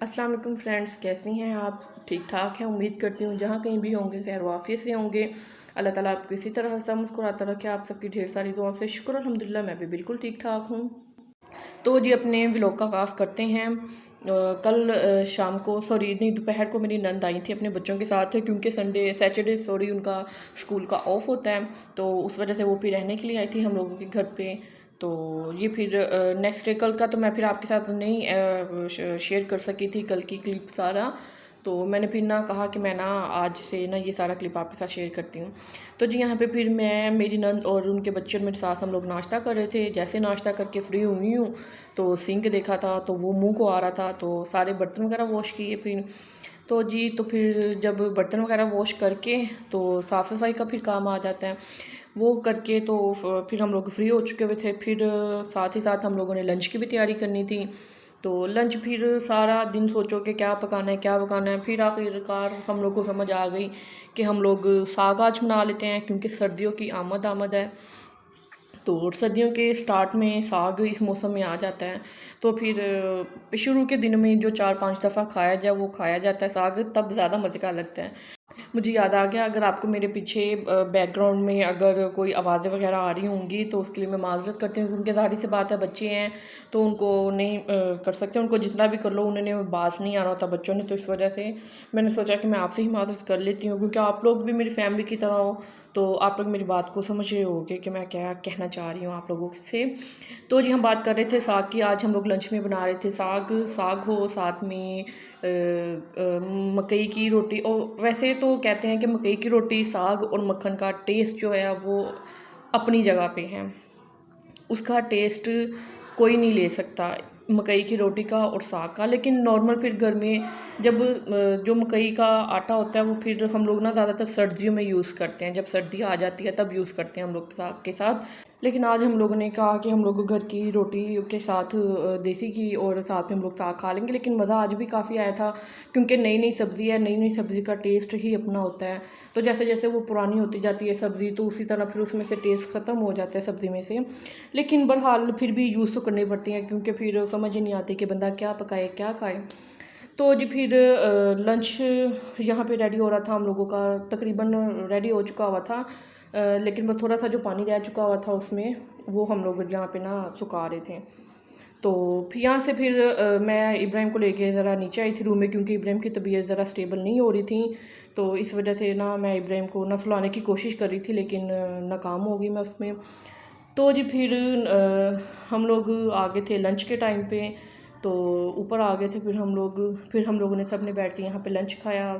अस्सलाम वालेकुम फ्रेंड्स, कैसी हैं आप? ठीक ठाक हैं, उम्मीद करती हूँ जहाँ कहीं भी होंगे खैर वाफियत से होंगे। अल्लाह ताला आपको इसी तरह हंसा मुस्कुराता रखे। आप सबकी ढेर सारी दुआओं से शुक्र अल्हम्दुलिल्लाह मैं भी बिल्कुल ठीक ठाक हूँ। तो जी अपने व्लॉग का आगाज़ करते हैं। कल शाम को सॉरी नहीं दोपहर को मेरी नंद आई थी अपने बच्चों के साथ, क्योंकि सैटरडे सॉरी उनका स्कूल का ऑफ होता है, तो उस वजह से वो फिर रहने के लिए आई थी हम लोगों के घर पे। तो ये फिर नेक्स्ट डे कल का तो मैं फिर आपके साथ नहीं शेयर कर सकी थी कल की क्लिप सारा। तो मैंने फिर ना कहा कि मैं ना आज से ना ये सारा क्लिप आपके साथ शेयर करती हूँ। तो जी यहाँ पे फिर मैं मेरी नंद और उनके बच्चे और मेरे साथ हम लोग नाश्ता कर रहे थे। जैसे नाश्ता करके फ्री हुई हूँ तो सिंक देखा था तो वो मुंह को आ रहा था, तो सारे बर्तन वगैरह वॉश किए फिर। तो जी तो फिर जब बर्तन वगैरह वॉश करके तो साफ़ सफाई का फिर काम आ जाता है। वो करके तो फिर हम लोग फ्री हो चुके हुए थे। फिर साथ ही साथ हम लोगों ने लंच की भी तैयारी करनी थी। तो लंच फिर सारा दिन सोचो कि क्या पकाना है क्या पकाना है। फिर आखिरकार हम लोग को समझ आ गई कि हम लोग साग आज बना लेते हैं, क्योंकि सर्दियों की आमद है। तो सर्दियों के स्टार्ट में साग इस मौसम में आ जाता है। तो फिर शुरू के दिन में जो 4-5 दफ़ा खाया जाए वो खाया जाता है साग, तब ज़्यादा मज़े का लगता है। मुझे याद आ गया, अगर आपको मेरे पीछे बैकग्राउंड में अगर कोई आवाज़ें वगैरह आ रही होंगी तो उसके लिए मैं माज़रत करती हूँ, क्योंकि ज़ाहिर सी बात है बच्चे हैं तो उनको नहीं कर सकते, उनको जितना भी कर लो उन्हें बात नहीं आ रहा होता बच्चों ने। तो इस वजह से मैंने सोचा कि मैं आपसे ही माज़रत कर लेती हूँ, क्योंकि आप लोग भी मेरी फैमिली की तरह हो, तो आप लोग मेरी बात को समझ रहे होगे कि मैं क्या कहना चाह रही हूँ आप लोगों से। तो जी हम बात कर रहे थे साग की। आज हम लोग लंच में बना रहे थे साग। साग हो साथ में मकई की रोटी। और वैसे तो कहते हैं कि मकई की रोटी साग और मक्खन का टेस्ट जो है वो अपनी जगह पे है, उसका टेस्ट कोई नहीं ले सकता मकई की रोटी का और साग का। लेकिन नॉर्मल फिर घर में जब जो मकई का आटा होता है वो फिर हम लोग ना ज़्यादातर सर्दियों में यूज़ करते हैं, जब सर्दी आ जाती है तब यूज़ करते हैं हम लोग साग के साथ। लेकिन आज हम लोगों ने कहा कि हम लोग घर की रोटी के साथ देसी घी और साथ में हम लोग साग खा लेंगे। लेकिन मज़ा आज भी काफ़ी आया था, क्योंकि नई नई सब्ज़ी है, नई नई सब्ज़ी का टेस्ट ही अपना होता है। तो जैसे जैसे वो पुरानी होती जाती है सब्ज़ी तो उसी तरह फिर उसमें से टेस्ट ख़त्म हो जाता है सब्ज़ी में से। लेकिन बहरहाल फिर भी यूज़ तो करनी पड़ती हैं, क्योंकि फिर समझ ही नहीं आती कि बंदा क्या पकाए क्या खाए। तो जी फिर लंच यहाँ पे रेडी हो रहा था हम लोगों का, तकरीबन रेडी हो चुका हुआ था। लेकिन बस थोड़ा सा जो पानी रह चुका हुआ था उसमें वो हम लोग यहाँ पे ना सुखा रहे थे। तो फिर यहाँ से फिर मैं इब्राहिम को लेके ज़रा नीचे आई थी रूम में, क्योंकि इब्राहिम की तबीयत ज़रा स्टेबल नहीं हो रही थी। तो इस वजह से ना मैं इब्राहिम को ना सुलाने की कोशिश कर रही थी, लेकिन नाकाम हो गई मैं उसमें। तो जी फिर हम लोग आ गए थे लंच के टाइम पे, तो ऊपर आ गए थे फिर हम लोगों ने सब ने बैठ के यहाँ पे लंच खाया।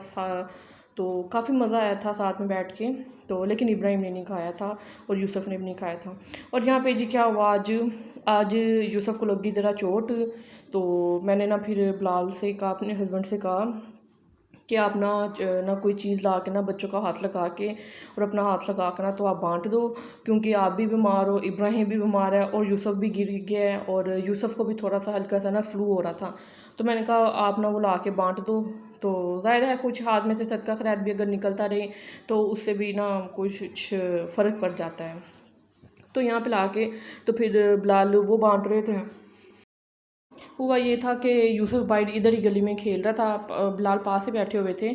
तो काफ़ी मज़ा आया था साथ में बैठ के। तो लेकिन इब्राहिम ने नहीं खाया था और यूसुफ ने भी नहीं खाया था। और यहाँ पे जी क्या हुआ, आज यूसुफ को लगी ज़रा चोट। तो मैंने ना फिर बिलाल से कहा, अपने हस्बैंड से कहा कि आप ना कोई चीज़ ला के ना बच्चों का हाथ लगा के और अपना हाथ लगा कर ना तो आप बांट दो, क्योंकि आप भी बीमार हो, इब्राहिम भी बीमार है और यूसुफ भी गिर गया है, और यूसुफ को भी थोड़ा सा हल्का सा ना फ्लू हो रहा था। तो मैंने कहा आप ना वो ला के बांट दो। तो ज़ाहिर है कुछ हाथ में से सदका खैरात भी अगर निकलता रहे तो उससे भी ना कुछ फ़र्क पड़ जाता है। तो यहाँ पे ला के तो फिर बिलाल वो बांट रहे थे। हुआ ये था कि यूसुफ भाई इधर ही गली में खेल रहा था, बिलाल पास ही बैठे हुए थे।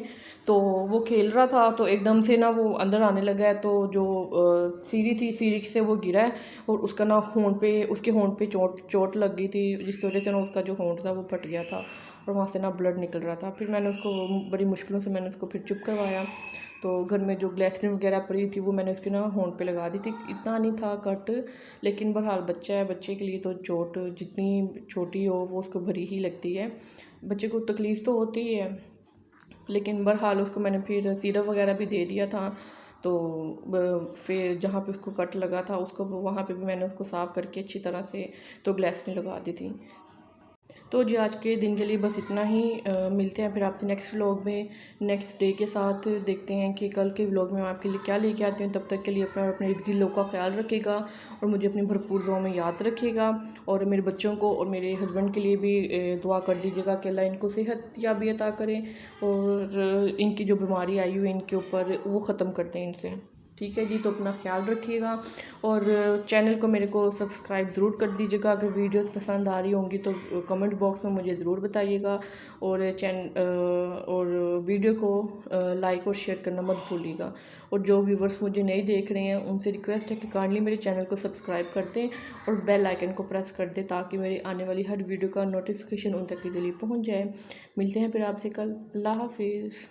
तो वो खेल रहा था तो एकदम से ना वो अंदर आने लगा है, तो जो सीढ़ी थी सीढ़ी से वो गिरा है और उसका ना उसके होंठ पे चोट चोट लग गई थी, जिसकी वजह से ना उसका जो होंठ था वो फट गया था और वहाँ से ना ब्लड निकल रहा था। फिर मैंने उसको बड़ी मुश्किलों से मैंने उसको फिर चुप करवाया। तो घर में जो ग्लिसरीन वगैरह पड़ी थी वो मैंने उसके ना होंठ पे लगा दी थी। इतना नहीं था कट, लेकिन बहरहाल बच्चा है, बच्चे के लिए तो चोट जितनी छोटी हो वो उसको भरी ही लगती है। बच्चे को तकलीफ़ तो होती ही है, लेकिन बहरहाल उसको मैंने फिर सिरप वगैरह भी दे दिया था। तो फिर जहाँ पे उसको कट लगा था उसको वहाँ पे भी मैंने उसको साफ़ करके अच्छी तरह से तो ग्लिसरीन लगा दी थी। तो जी आज के दिन के लिए बस इतना ही। मिलते हैं फिर आपसे नेक्स्ट व्लॉग में नेक्स्ट डे के साथ। देखते हैं कि कल के व्लॉग में मैं आपके लिए क्या लेके आती हूँ। तब तक के लिए अपना और अपने इर्द गिर्द लोग का ख्याल रखिएगा और मुझे अपनी भरपूर दुआ में याद रखिएगा। और मेरे बच्चों को और मेरे हस्बैंड के लिए भी दुआ कर दीजिएगा कि अल्लाह इनको सेहत याबी अता करें और इनकी जो बीमारी आई हुई है इनके ऊपर वो ख़त्म कर दें इनसे। ठीक है जी, तो अपना ख्याल रखिएगा और चैनल को मेरे को सब्सक्राइब ज़रूर कर दीजिएगा। अगर वीडियोस पसंद आ रही होंगी तो कमेंट बॉक्स में मुझे ज़रूर बताइएगा और और वीडियो को लाइक और शेयर करना मत भूलिएगा। और जो व्यूवर्स मुझे नहीं देख रहे हैं उनसे रिक्वेस्ट है कि काइंडली मेरे चैनल को सब्सक्राइब कर दें और बेल आइकन को प्रेस कर दें ताकि मेरी आने वाली हर वीडियो का नोटिफिकेशन उन तक इजीली पहुँच जाए। मिलते हैं फिर आपसे कल। अल्लाह हाफिज़।